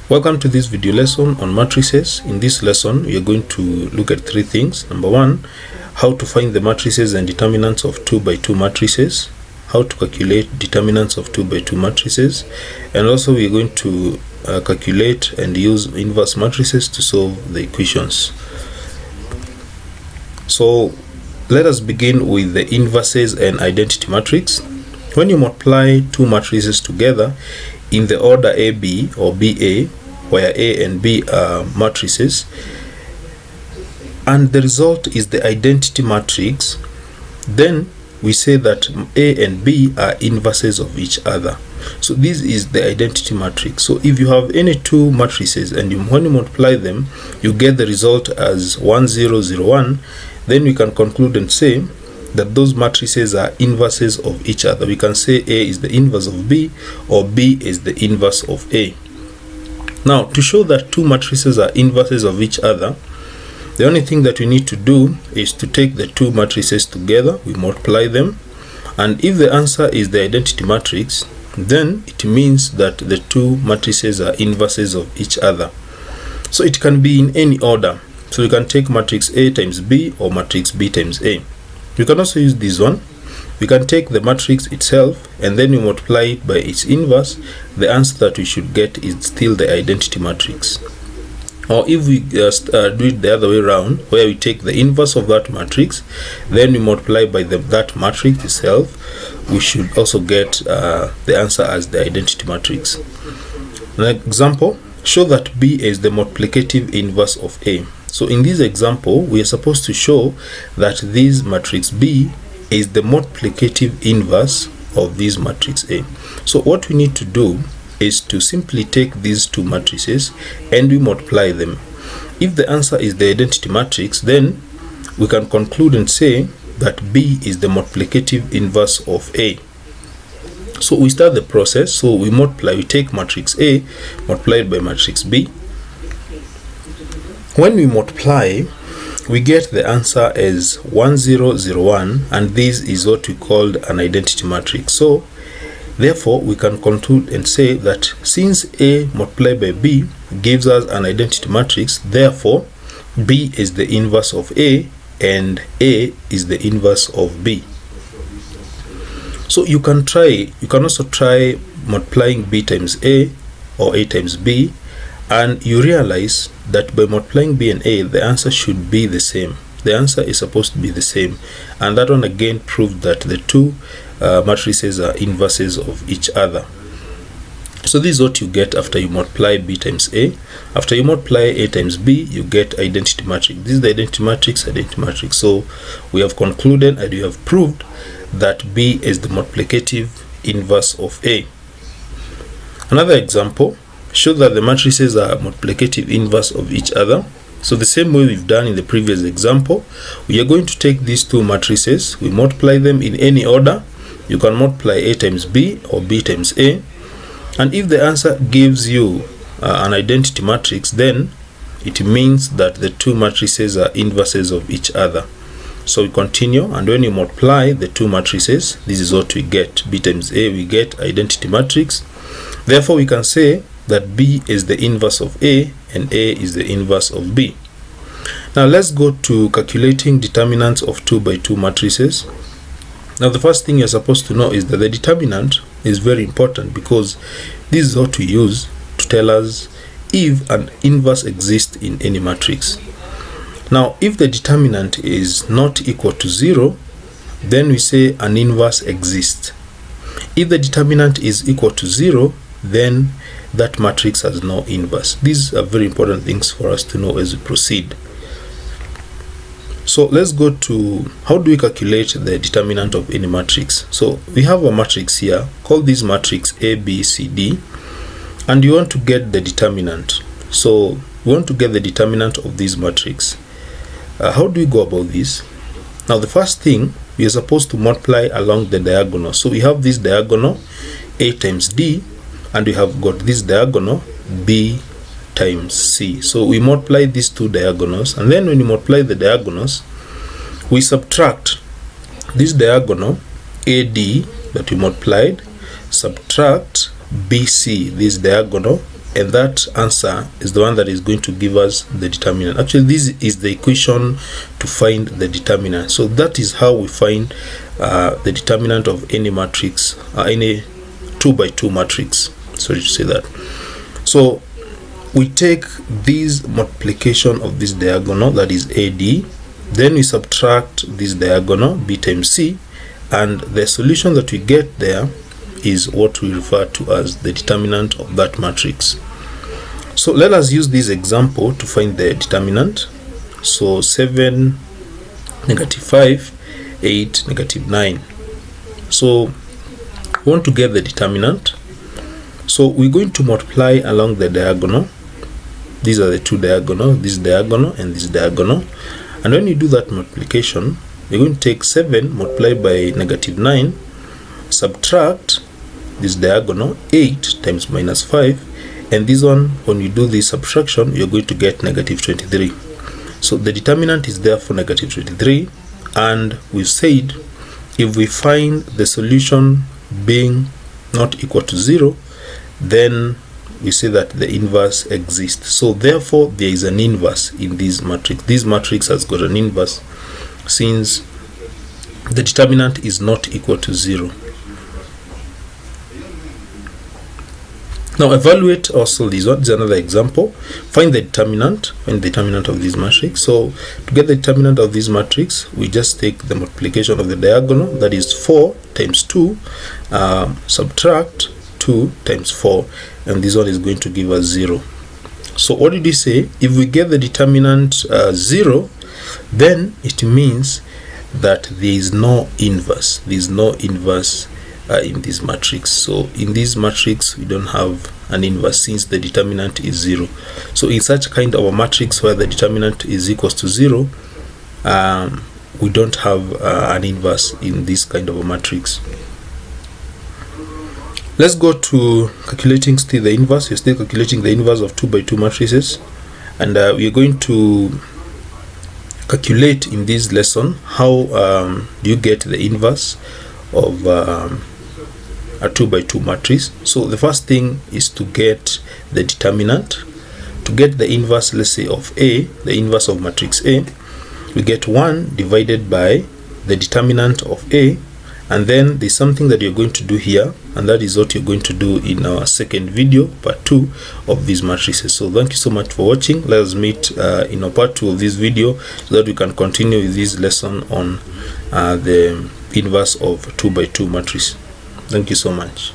Welcome to this video lesson on matrices. In this lesson, we are going to look at three things. Number one, how to find the matrices and determinants of 2 by 2 matrices, how to calculate determinants of 2 by 2 matrices, and also we are going to calculate and use inverse matrices to solve the equations. So let us begin with the inverses and identity matrix. When you multiply two matrices together in the order AB or BA, where A and B are matrices, and the result is the identity matrix, then we say that A and B are inverses of each other. So this is the identity matrix. So if you have any two matrices and when you multiply them, you get the result as 1 0 0 1, then we can conclude and say that those matrices are inverses of each other. We can say A is the inverse of B or B is the inverse of A. Now, to show that two matrices are inverses of each other, the only thing that we need to do is to take the two matrices together, we multiply them, and if the answer is the identity matrix, then it means that the two matrices are inverses of each other. So it can be in any order. So you can take matrix A times B or matrix B times A. You can also use this one. We can take the matrix itself and then we multiply it by its inverse. The answer that we should get is still the identity matrix. Or if we just do it the other way around, where we take the inverse of that matrix, then we multiply by that matrix itself, we should also get the answer as the identity matrix. An example, show that B is the multiplicative inverse of A. So in this example, we are supposed to show that this matrix B is the multiplicative inverse of this matrix A. So what we need to do is to simply take these two matrices and we multiply them. If the answer is the identity matrix, then we can conclude and say that B is the multiplicative inverse of A. So we start the process. So we multiply, we take matrix A multiplied by matrix B. When we multiply, we get the answer as 1 0 0 1, and this is what we called an identity matrix. So therefore we can conclude and say that since A multiplied by B gives us an identity matrix, therefore B is the inverse of A and A is the inverse of B. So you can also try multiplying B times A or A times B, and you realize that by multiplying B and A, the answer should be the same. The answer is supposed to be the same, and that one again proved that the two matrices are inverses of each other. So this is what you get after you multiply B times A. After you multiply A times B, you get identity matrix. This is the identity matrix. So we have concluded and we have proved that B is the multiplicative inverse of A. Another example, show that the matrices are multiplicative inverse of each other. So the same way we've done in the previous example, we are going to take these two matrices, we multiply them in any order. You can multiply A times B or B times A, and if the answer gives you an identity matrix, then it means that the two matrices are inverses of each other. So we continue, and when you multiply the two matrices, this is what we get. B times A, we get identity matrix. Therefore we can say that B is the inverse of A and A is the inverse of B. Now let's go to calculating determinants of 2 by 2 matrices. Now the first thing you're supposed to know is that the determinant is very important, because this is what we use to tell us if an inverse exists in any matrix. Now if the determinant is not equal to 0, then we say an inverse exists. If the determinant is equal to 0, then that matrix has no inverse. These are very important things for us to know as we proceed. So let's go to how do we calculate the determinant of any matrix. So we have a matrix here, call this matrix A, B, C, D, and you want to get the determinant. So we want to get the determinant of this matrix. How do we go about this? Now the first thing, we are supposed to multiply along the diagonal. So we have this diagonal A times D, and we have got this diagonal B times C. So we multiply these two diagonals, and then when you multiply the diagonals, we subtract this diagonal AD that we multiplied, subtract BC, this diagonal and that answer is the one that is going to give us the determinant. Actually, this is the equation to find the determinant. So that is how we find the determinant of any matrix, any 2 by 2 matrix. Sorry to say that. So we take this multiplication of this diagonal, that is AD, then we subtract this diagonal, B times C, and the solution that we get there is what we refer to as the determinant of that matrix. So let us use this example to find the determinant. So 7, -5, 8, -9. So we want to get the determinant. So we're going to multiply along the diagonal. These are the two diagonals, this diagonal and this diagonal. And when you do that multiplication, you're going to take 7 multiplied by -9, subtract this diagonal, 8 times -5, and this one, when you do this subtraction, you're going to get -23. So the determinant is therefore -23, and we've said if we find the solution being not equal to 0, then we say that the inverse exists. So therefore there is an inverse in this matrix. This matrix has got an inverse since the determinant is not equal to 0. Now evaluate also this one. This is another example. Find the determinant of this matrix. So to get the determinant of this matrix, we just take the multiplication of the diagonal, that is 4 times 2, subtract 2 times 4, and this one is going to give us 0. So what did we say? If we get the determinant 0, then it means that there is no inverse. There is no inverse in this matrix. So in this matrix we don't have an inverse since the determinant is 0. So in such kind of a matrix where the determinant is equals to 0, we don't have an inverse in this kind of a matrix. Let's go to calculating still the inverse. We're still calculating the inverse of 2 by 2 matrices, and we are going to calculate in this lesson how do you get the inverse of a 2 by 2 matrix. So the first thing is to get the determinant. To get the inverse, let's say of A, the inverse of matrix A, we get 1 divided by the determinant of A, and then there's something that you're going to do here, and that is what you're going to do in our second video, part 2 of these matrices. So thank you so much for watching. Let us meet in our part 2 of this video so that we can continue with this lesson on the inverse of 2 by 2 matrix. Thank you so much.